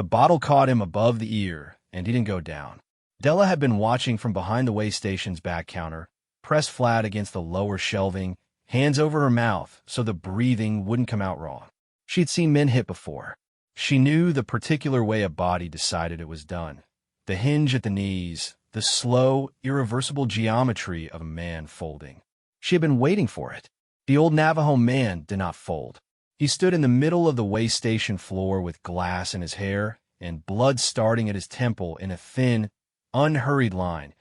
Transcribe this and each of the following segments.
The bottle caught him above the ear, and he didn't go down. Della had been watching from behind the way station's back counter, pressed flat against the lower shelving, hands over her mouth so the breathing wouldn't come out wrong. She'd seen men hit before. She knew the particular way a body decided it was done. The hinge at the knees, the slow, irreversible geometry of a man folding. She had been waiting for it. The old Navajo man did not fold. He stood in the middle of the way station floor with glass in his hair and blood starting at his temple in a thin, unhurried line,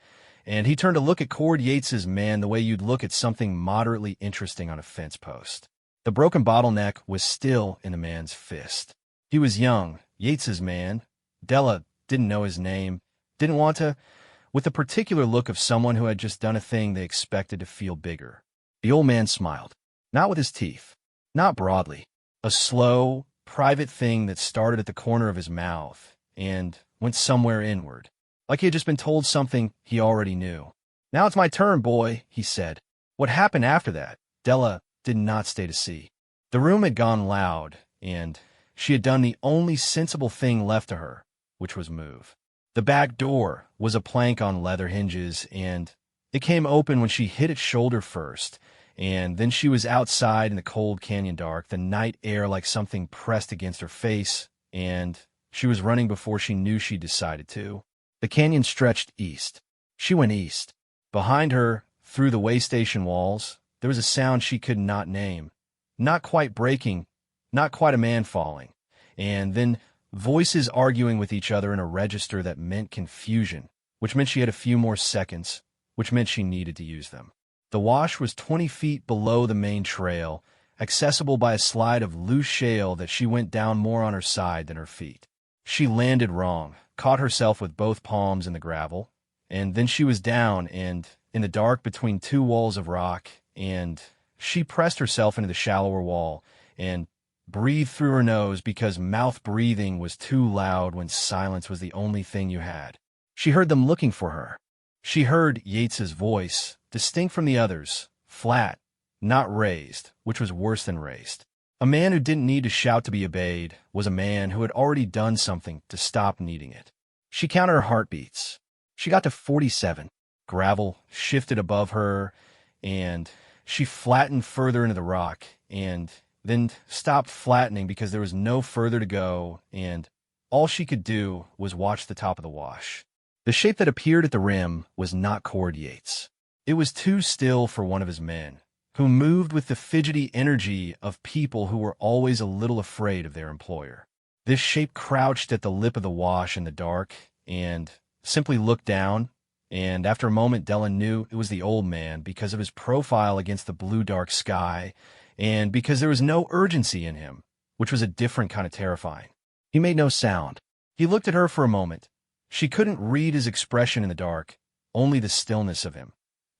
and he turned to look at Cord Yates's man the way you'd look at something moderately interesting on a fence post. The broken bottleneck was still in the man's fist. He was young, Yates's man. Della didn't know his name, didn't want to, with the particular look of someone who had just done a thing they expected to feel bigger. The old man smiled, not with his teeth, not broadly, a slow, private thing that started at the corner of his mouth and went somewhere inward, like he had just been told something he already knew. "Now it's my turn, boy," he said. What happened after that, Della did not stay to see. The room had gone loud, and she had done the only sensible thing left to her, which was move. The back door was a plank on leather hinges, and it came open when she hit its shoulder first, and then she was outside in the cold canyon dark, the night air like something pressed against her face, and she was running before she knew she decided to. The canyon stretched east. She went east. Behind her, through the way station walls, there was a sound she could not name. Not quite breaking, not quite a man falling, and then voices arguing with each other in a register that meant confusion, which meant she had a few more seconds, which meant she needed to use them. The wash was 20 feet below the main trail, accessible by a slide of loose shale that she went down more on her side than her feet. She landed wrong, caught herself with both palms in the gravel, and then she was down and in the dark between two walls of rock, and she pressed herself into the shallower wall and breathed through her nose because mouth breathing was too loud when silence was the only thing you had. She heard them looking for her. She heard Yates's voice, distinct from the others, flat, not raised, which was worse than raised. A man who didn't need to shout to be obeyed was a man who had already done something to stop needing it. She counted her heartbeats. She got to 47. Gravel shifted above her, and she flattened further into the rock, and then stopped flattening because there was no further to go, and all she could do was watch the top of the wash. The shape that appeared at the rim was not Cord Yates. It was too still for one of his men, who moved with the fidgety energy of people who were always a little afraid of their employer. This shape crouched at the lip of the wash in the dark and simply looked down, and after a moment Della knew it was the old man because of his profile against the blue dark sky and because there was no urgency in him, which was a different kind of terrifying. He made no sound. He looked at her for a moment. She couldn't read his expression in the dark, only the stillness of him.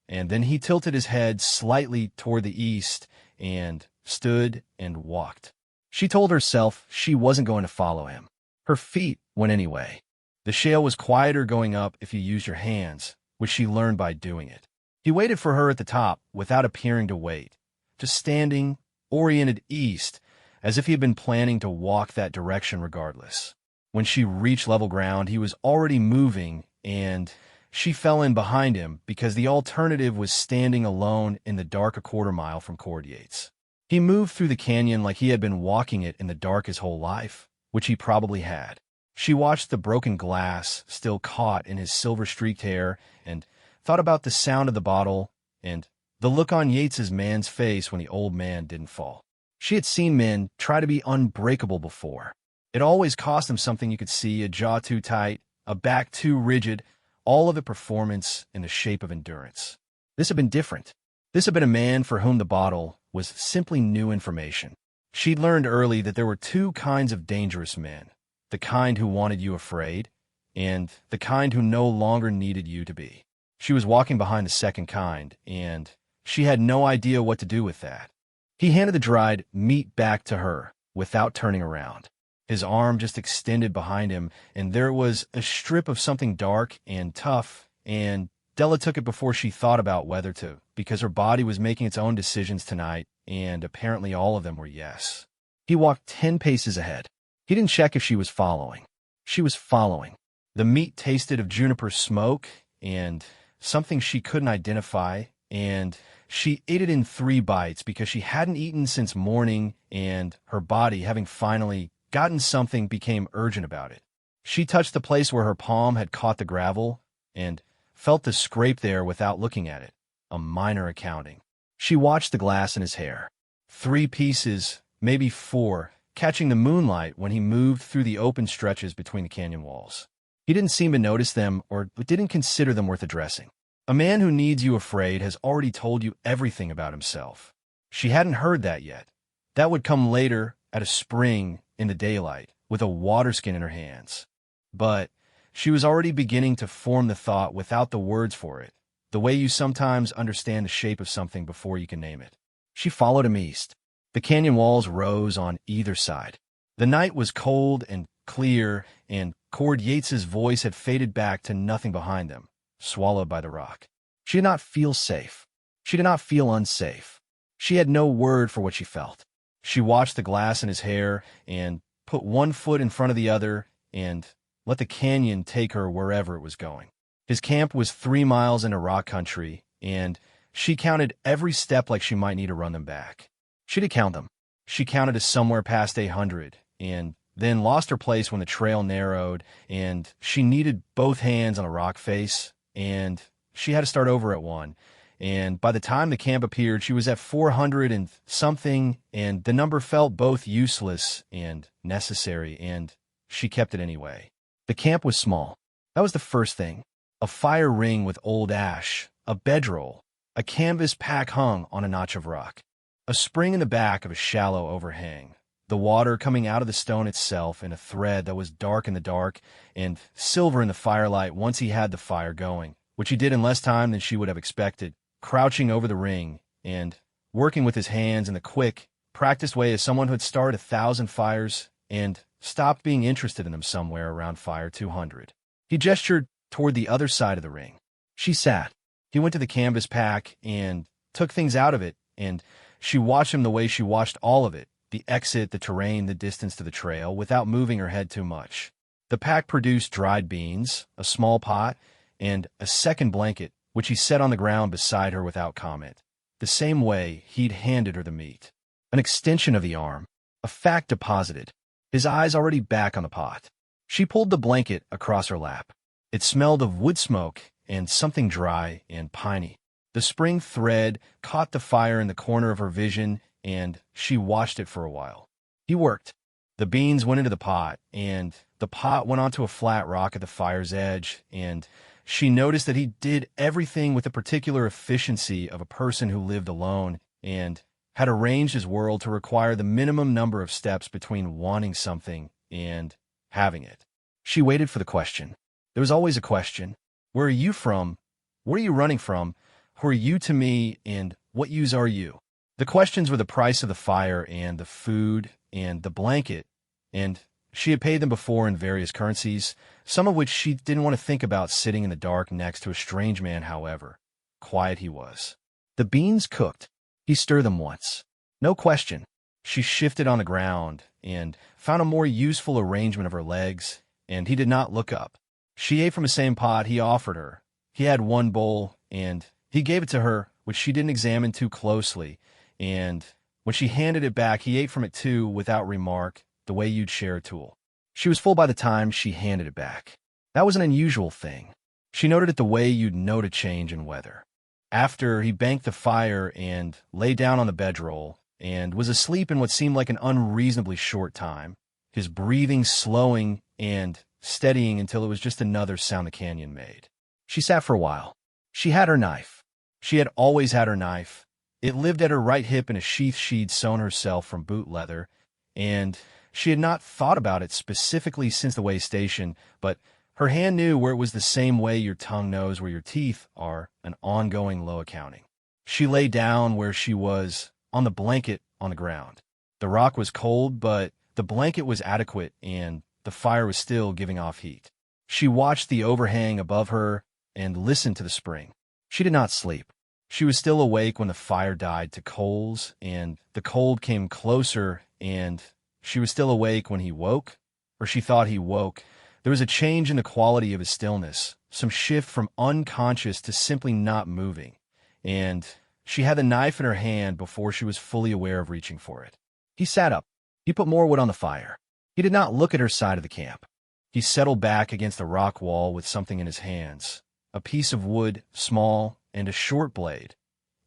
And then he tilted his head slightly toward the east and stood and walked. She told herself she wasn't going to follow him. Her feet went anyway. The shale was quieter going up if you used your hands, which she learned by doing it. He waited for her at the top without appearing to wait, just standing, oriented east, as if he had been planning to walk that direction regardless. When she reached level ground, he was already moving, and she fell in behind him because the alternative was standing alone in the dark a quarter mile from Cord Yates. He moved through the canyon like he had been walking it in the dark his whole life, which he probably had. She watched the broken glass still caught in his silver-streaked hair and thought about the sound of the bottle and the look on Yates's man's face when the old man didn't fall. She had seen men try to be unbreakable before. It always cost them something you could see, a jaw too tight, a back too rigid, all of it performance in the shape of endurance. This had been different. This had been a man for whom the bottle was simply new information. She'd learned early that there were two kinds of dangerous men, the kind who wanted you afraid, and the kind who no longer needed you to be. She was walking behind the second kind, and she had no idea what to do with that. He handed the dried meat back to her without turning around. His arm just extended behind him, and there was a strip of something dark and tough, and Della took it before she thought about whether to, because her body was making its own decisions tonight, and apparently all of them were yes. He walked 10 paces ahead. He didn't check if she was following. She was following. The meat tasted of juniper smoke and something she couldn't identify, and she ate it in 3 bites because she hadn't eaten since morning, and her body, having finally gotten something, became urgent about it. She touched the place where her palm had caught the gravel and felt the scrape there without looking at it. A minor accounting. She watched the glass in his hair. 3 pieces, maybe 4, catching the moonlight when he moved through the open stretches between the canyon walls. He didn't seem to notice them or didn't consider them worth addressing. A man who needs you afraid has already told you everything about himself. She hadn't heard that yet. That would come later, at a spring, in the daylight, with a water skin in her hands. But she was already beginning to form the thought without the words for it, the way you sometimes understand the shape of something before you can name it. She followed him east. The canyon walls rose on either side. The night was cold and clear, and Cord Yates's voice had faded back to nothing behind them, swallowed by the rock. She did not feel safe. She did not feel unsafe. She had no word for what she felt. She watched the glass in his hair and put one foot in front of the other and let the canyon take her wherever it was going. His camp was 3 miles into rock country, and she counted every step like she might need to run them back. She did count them. She counted to somewhere past 800, and then lost her place when the trail narrowed, and she needed both hands on a rock face, and she had to start over at 1. And by the time the camp appeared, she was at 400 and something, and the number felt both useless and necessary, and she kept it anyway. The camp was small. That was the first thing. A fire ring with old ash, a bedroll, a canvas pack hung on a notch of rock, a spring in the back of a shallow overhang, the water coming out of the stone itself in a thread that was dark in the dark and silver in the firelight once he had the fire going, which he did in less time than she would have expected, crouching over the ring and working with his hands in the quick, practiced way as someone who had started 1,000 fires and stopped being interested in them somewhere around fire 200. He gestured toward the other side of the ring. She sat. He went to the canvas pack and took things out of it, and she watched him the way she watched all of it, the exit, the terrain, the distance to the trail, without moving her head too much. The pack produced dried beans, a small pot, and a second blanket, which he set on the ground beside her without comment, the same way he'd handed her the meat. An extension of the arm, a fact deposited, his eyes already back on the pot. She pulled the blanket across her lap. It smelled of wood smoke and something dry and piney. The spring thread caught the fire in the corner of her vision, and she watched it for a while. He worked. The beans went into the pot, and the pot went onto a flat rock at the fire's edge, and she noticed that he did everything with the particular efficiency of a person who lived alone and had arranged his world to require the minimum number of steps between wanting something and having it. She waited for the question. There was always a question. Where are you from? What are you running from? Who are you to me, and what use are you? The questions were the price of the fire and the food and the blanket, and she had paid them before in various currencies, some of which she didn't want to think about sitting in the dark next to a strange man, however quiet he was. The beans cooked. He stirred them once. No question. She shifted on the ground and found a more useful arrangement of her legs, and he did not look up. She ate from the same pot he offered her. He had 1 bowl, and he gave it to her, which she didn't examine too closely, and when she handed it back, he ate from it too without remark, the way you'd share a tool. She was full by the time she handed it back. That was an unusual thing. She noted it the way you'd note a change in weather. After he banked the fire and lay down on the bedroll and was asleep in what seemed like an unreasonably short time, his breathing slowing and steadying until it was just another sound the canyon made. She sat for a while. She had her knife. She had always had her knife. It lived at her right hip in a sheath she'd sewn herself from boot leather, and she had not thought about it specifically since the way station, but her hand knew where it was the same way your tongue knows where your teeth are, an ongoing low accounting. She lay down where she was, on the blanket on the ground. The rock was cold, but the blanket was adequate, and the fire was still giving off heat. She watched the overhang above her and listened to the spring. She did not sleep. She was still awake when the fire died to coals, and the cold came closer, and she was still awake when he woke, or she thought he woke, There was a change in the quality of his stillness, some shift from unconscious to simply not moving, and she had the knife in her hand before she was fully aware of reaching for it. He sat up. He put more wood on the fire. He did not look at her side of the camp. He settled back against the rock wall with something in his hands, a piece of wood, small, and a short blade,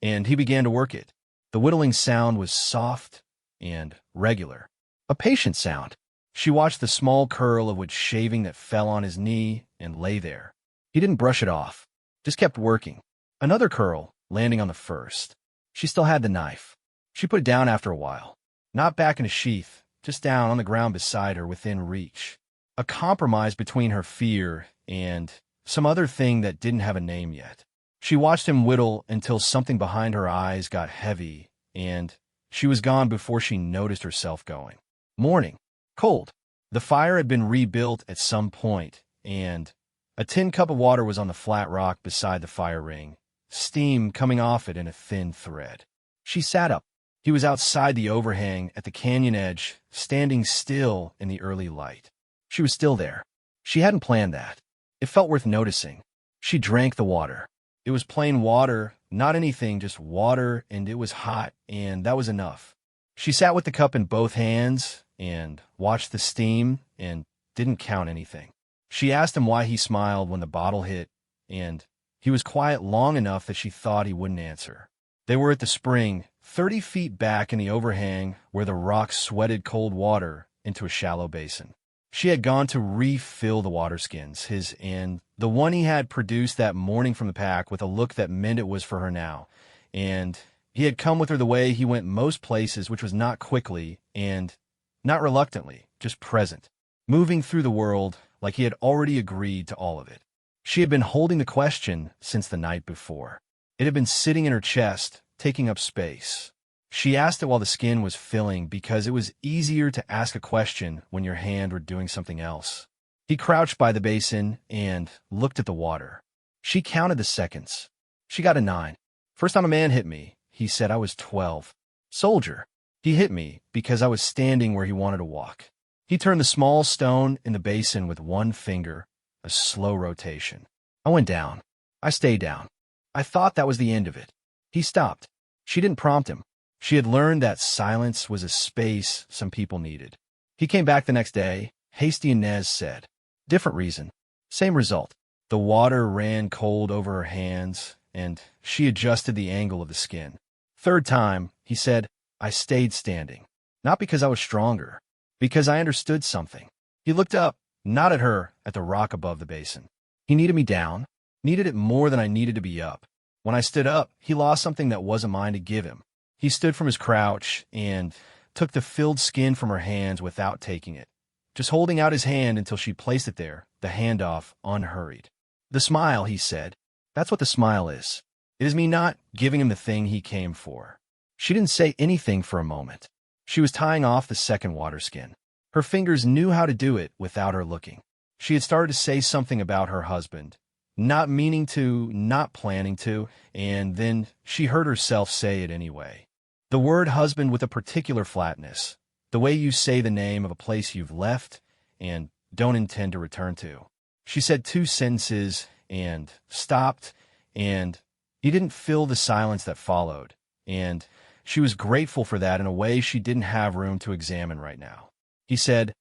and he began to work it. The whittling sound was soft and regular, a patient sound. She watched the small curl of wood shaving that fell on his knee and lay there. He didn't brush it off, just kept working. Another curl, landing on the first. She still had the knife. She put it down after a while, not back in a sheath, just down on the ground beside her within reach. A compromise between her fear and some other thing that didn't have a name yet. She watched him whittle until something behind her eyes got heavy, and she was gone before she noticed herself going. Morning. Cold. The fire had been rebuilt at some point, and a tin cup of water was on the flat rock beside the fire ring, steam coming off it in a thin thread. She sat up. He was outside the overhang at the canyon edge, standing still in the early light. She was still there. She hadn't planned that. It felt worth noticing. She drank the water. It was plain water, not anything, just water, and it was hot, and that was enough. She sat with the cup in both hands and watched the steam and didn't count anything. She asked him why he smiled when the bottle hit, and he was quiet long enough that she thought he wouldn't answer. They were at the spring, 30 feet back in the overhang where the rocks sweated cold water into a shallow basin. She had gone to refill the water skins, his and the one he had produced that morning from the pack, with a look that meant it was for her now. And he had come with her the way he went most places, which was not quickly and not reluctantly, just present, moving through the world like he had already agreed to all of it. She had been holding the question since the night before. It had been sitting in her chest, taking up space. She asked it while the skin was filling because it was easier to ask a question when your hand were doing something else. He crouched by the basin and looked at the water. She counted the seconds. She got a 9. First time a man hit me, he said, I was 12. Soldier. He hit me because I was standing where he wanted to walk. He turned the small stone in the basin with one finger, a slow rotation. I went down. I stayed down. I thought that was the end of it. He stopped. She didn't prompt him. She had learned that silence was a space some people needed. He came back the next day, hasty and Nez said. Different reason. Same result. The water ran cold over her hands, and she adjusted the angle of the skin. Third time, he said, I stayed standing. Not because I was stronger, because I understood something. He looked up, not at her, at the rock above the basin. He needed me down, needed it more than I needed to be up. When I stood up, he lost something that wasn't mine to give him. He stood from his crouch and took the filled skin from her hands without taking it, just holding out his hand until she placed it there, the handoff unhurried. The smile, he said. That's what the smile is. It is me not giving him the thing he came for. She didn't say anything for a moment. She was tying off the second water skin. Her fingers knew how to do it without her looking. She had started to say something about her husband, not meaning to, not planning to, and then she heard herself say it anyway. The word husband with a particular flatness, the way you say the name of a place you've left and don't intend to return to. She said 2 sentences and stopped, and he didn't fill the silence that followed, and she was grateful for that in a way she didn't have room to examine right now. He said,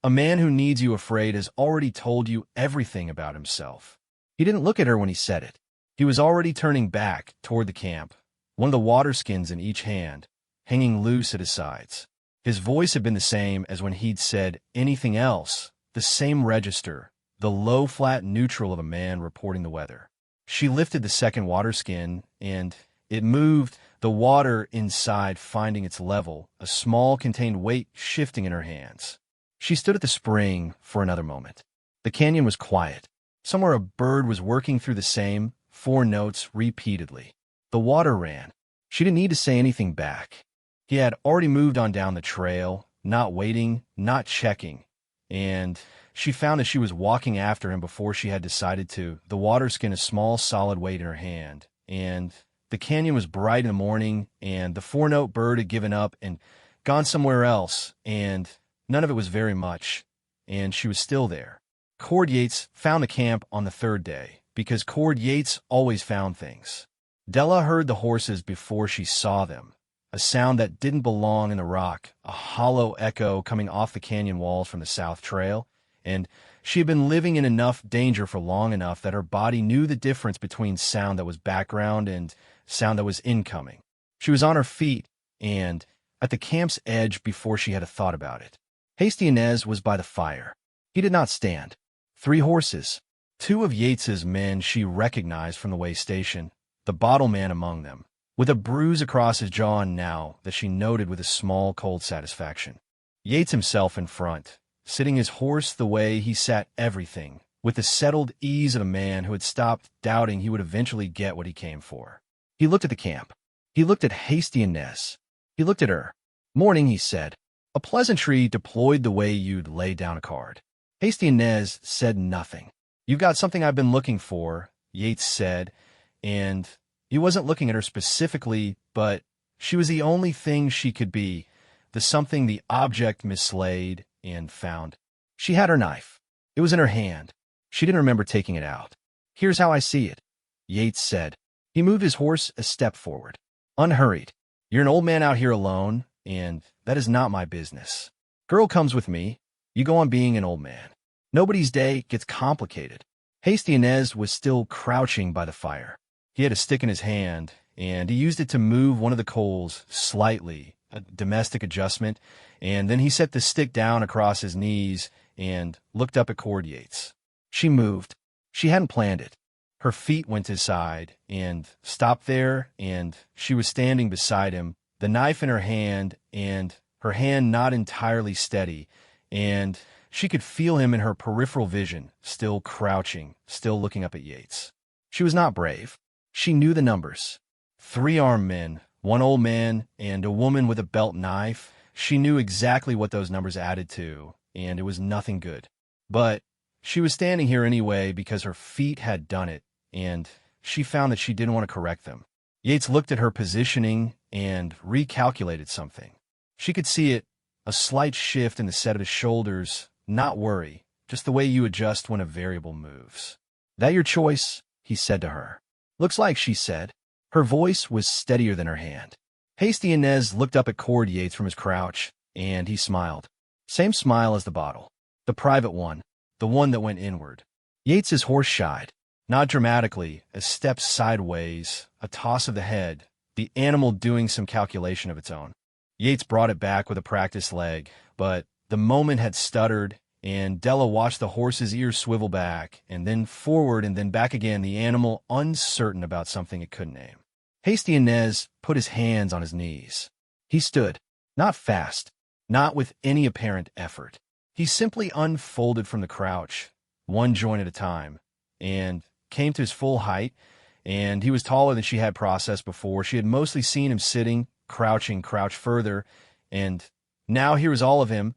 a man who needs you afraid has already told you everything about himself. He didn't look at her when he said it. He was already turning back toward the camp, one of the water skins in each hand, hanging loose at his sides. His voice had been the same as when he'd said anything else, the same register, the low, flat neutral of a man reporting the weather. She lifted the second water skin, and it moved, the water inside finding its level, a small contained weight shifting in her hands. She stood at the spring for another moment. The canyon was quiet. Somewhere a bird was working through the same 4 notes repeatedly. The water ran. She didn't need to say anything back. He had already moved on down the trail, not waiting, not checking, and she found that she was walking after him before she had decided to, the water skin a small solid weight in her hand, and the canyon was bright in the morning, and the 4-note bird had given up and gone somewhere else, and none of it was very much, and she was still there. Cord Yates found the camp on the third day, because Cord Yates always found things. Della heard the horses before she saw them, a sound that didn't belong in the rock, a hollow echo coming off the canyon walls from the South Trail, and she had been living in enough danger for long enough that her body knew the difference between sound that was background and sound that was incoming. She was on her feet and at the camp's edge before she had a thought about it. Hasty Inez was by the fire. He did not stand. 3 horses. 2 of Yates's men she recognized from the way station, the bottle man among them, with a bruise across his jaw now that she noted with a small, cold satisfaction. Yates himself in front, sitting his horse the way he sat everything, with the settled ease of a man who had stopped doubting he would eventually get what he came for. He looked at the camp. He looked at Hasty Inez. He looked at her. "Morning," he said. A pleasantry deployed the way you'd lay down a card. Hasty Inez said nothing. "You've got something I've been looking for," Yates said, and he wasn't looking at her specifically, but she was the only thing she could be, the something the object mislaid and found. She had her knife. It was in her hand. She didn't remember taking it out. "Here's how I see it," Yates said. He moved his horse a step forward. Unhurried. "You're an old man out here alone, and that is not my business. Girl comes with me. You go on being an old man. Nobody's day gets complicated." Hasty Inez was still crouching by the fire. He had a stick in his hand, and he used it to move one of the coals slightly, a domestic adjustment, and then he set the stick down across his knees and looked up at Cord Yates. She moved. She hadn't planned it. Her feet went to his side and stopped there, and she was standing beside him, the knife in her hand, and her hand not entirely steady, and she could feel him in her peripheral vision, still crouching, still looking up at Yates. She was not brave. She knew the numbers. 3 armed men, 1 old man, and a woman with a belt knife. She knew exactly what those numbers added to, and it was nothing good. But she was standing here anyway because her feet had done it, and she found that she didn't want to correct them. Yates looked at her positioning and recalculated something. She could see it, a slight shift in the set of his shoulders, not worry, just the way you adjust when a variable moves. "That your choice?" he said to her. "Looks like," she said. Her voice was steadier than her hand. Hasty Inez looked up at Cord Yates from his crouch, and he smiled. Same smile as the bottle. The private one, the one that went inward. Yates's horse shied. Not dramatically, a step sideways, a toss of the head, the animal doing some calculation of its own. Yates brought it back with a practiced leg, but the moment had stuttered, and Della watched the horse's ears swivel back, and then forward and then back again, the animal uncertain about something it couldn't name. Hasty Inez put his hands on his knees. He stood, not fast, not with any apparent effort. He simply unfolded from the crouch, one joint at a time, and came to his full height, and he was taller than she had processed before. She had mostly seen him sitting, crouching, crouch further, and now here was all of him,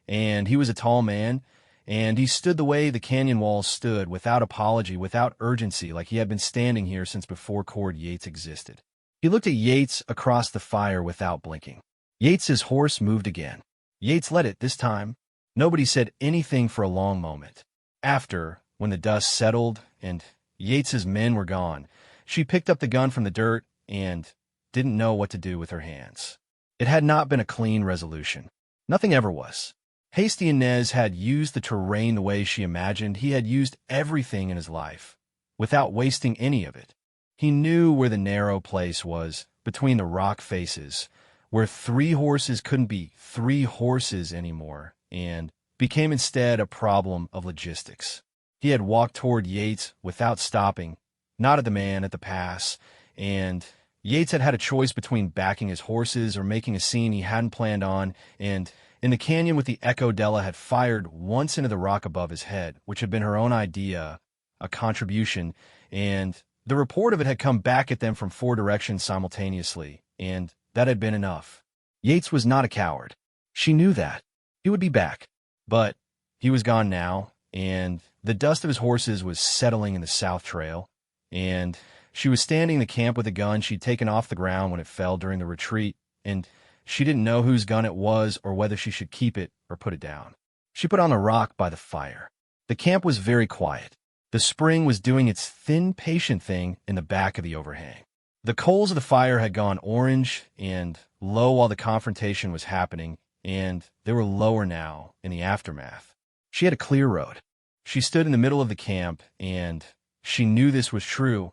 and he was a tall man, and he stood the way the canyon walls stood, without apology, without urgency, like he had been standing here since before Cord Yates existed. He looked at Yates across the fire without blinking. Yates's horse moved again. Yates led it this time. Nobody said anything for a long moment. After, when the dust settled and Yates's men were gone, she picked up the gun from the dirt and didn't know what to do with her hands. It had not been a clean resolution. Nothing ever was. Hasty Inez had used the terrain the way she imagined he had used everything in his life, without wasting any of it. He knew where the narrow place was, between the rock faces, where 3 horses couldn't be 3 horses anymore, and became instead a problem of logistics. He had walked toward Yates without stopping, not at the man at the pass, and Yates had had a choice between backing his horses or making a scene he hadn't planned on, and in the canyon with the echo, Della had fired once into the rock above his head, which had been her own idea, a contribution, and the report of it had come back at them from 4 directions simultaneously, and that had been enough. Yates was not a coward. She knew that. He would be back. But he was gone now, and the dust of his horses was settling in the South Trail, and she was standing in the camp with a gun she'd taken off the ground when it fell during the retreat, and she didn't know whose gun it was or whether she should keep it or put it down. She put on the rock by the fire. The camp was very quiet. The spring was doing its thin, patient thing in the back of the overhang. The coals of the fire had gone orange and low while the confrontation was happening, and they were lower now in the aftermath. She had a clear road. She stood in the middle of the camp, and she knew this was true.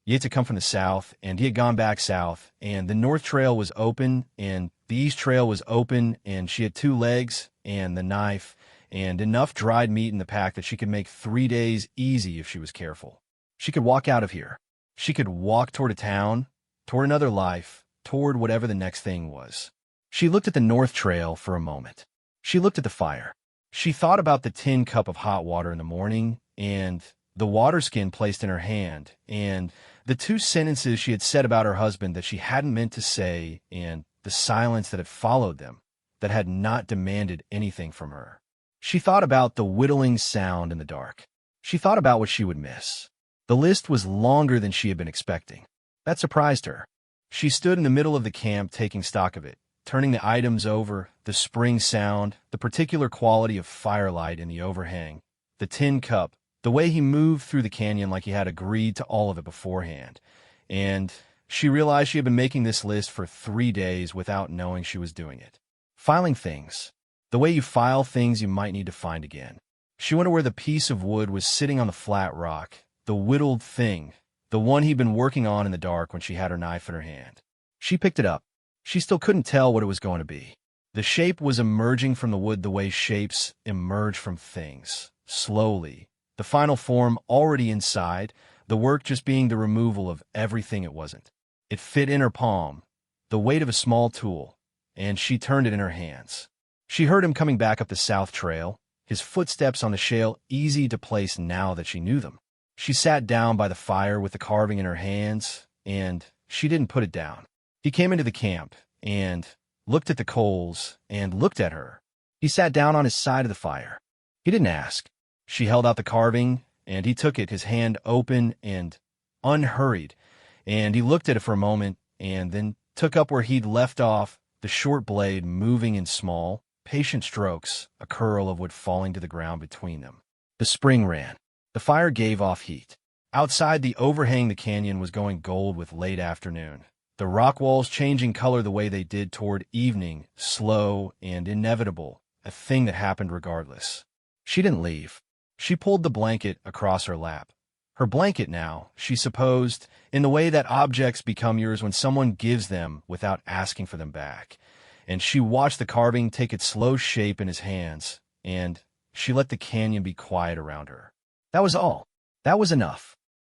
He had to come from the south, and he had gone back south, and the north trail was open, and the east trail was open, and she had 2 legs, and the knife, and enough dried meat in the pack that she could make 3 days easy if she was careful. She could walk out of here. She could walk toward a town, toward another life, toward whatever the next thing was. She looked at the north trail for a moment. She looked at the fire. She thought about the tin cup of hot water in the morning, and the water skin placed in her hand, and the 2 sentences she had said about her husband that she hadn't meant to say, and the silence that had followed them, that had not demanded anything from her. She thought about the whittling sound in the dark. She thought about what she would miss. The list was longer than she had been expecting. That surprised her. She stood in the middle of the camp taking stock of it, turning the items over, the spring sound, the particular quality of firelight in the overhang, the tin cup, the way he moved through the canyon like he had agreed to all of it beforehand. And she realized she had been making this list for 3 days without knowing she was doing it. Filing things. The way you file things you might need to find again. She wondered where the piece of wood was sitting on the flat rock, the whittled thing, the one he'd been working on in the dark when she had her knife in her hand. She picked it up. She still couldn't tell what it was going to be. The shape was emerging from the wood the way shapes emerge from things, slowly. The final form already inside, the work just being the removal of everything it wasn't. It fit in her palm, the weight of a small tool, and she turned it in her hands. She heard him coming back up the south trail, his footsteps on the shale easy to place now that she knew them. She sat down by the fire with the carving in her hands, and she didn't put it down. He came into the camp, and looked at the coals, and looked at her. He sat down on his side of the fire. He didn't ask. She held out the carving, and he took it, his hand open and unhurried, and he looked at it for a moment, and then took up where he'd left off, the short blade moving in small, patient strokes, a curl of wood falling to the ground between them. The spring ran. The fire gave off heat. Outside the overhang the canyon was going gold with late afternoon. The rock walls changing color the way they did toward evening, slow and inevitable, a thing that happened regardless. She didn't leave. She pulled the blanket across her lap. Her blanket now, she supposed, in the way that objects become yours when someone gives them without asking for them back. And she watched the carving take its slow shape in his hands, and she let the canyon be quiet around her. That was all. That was enough.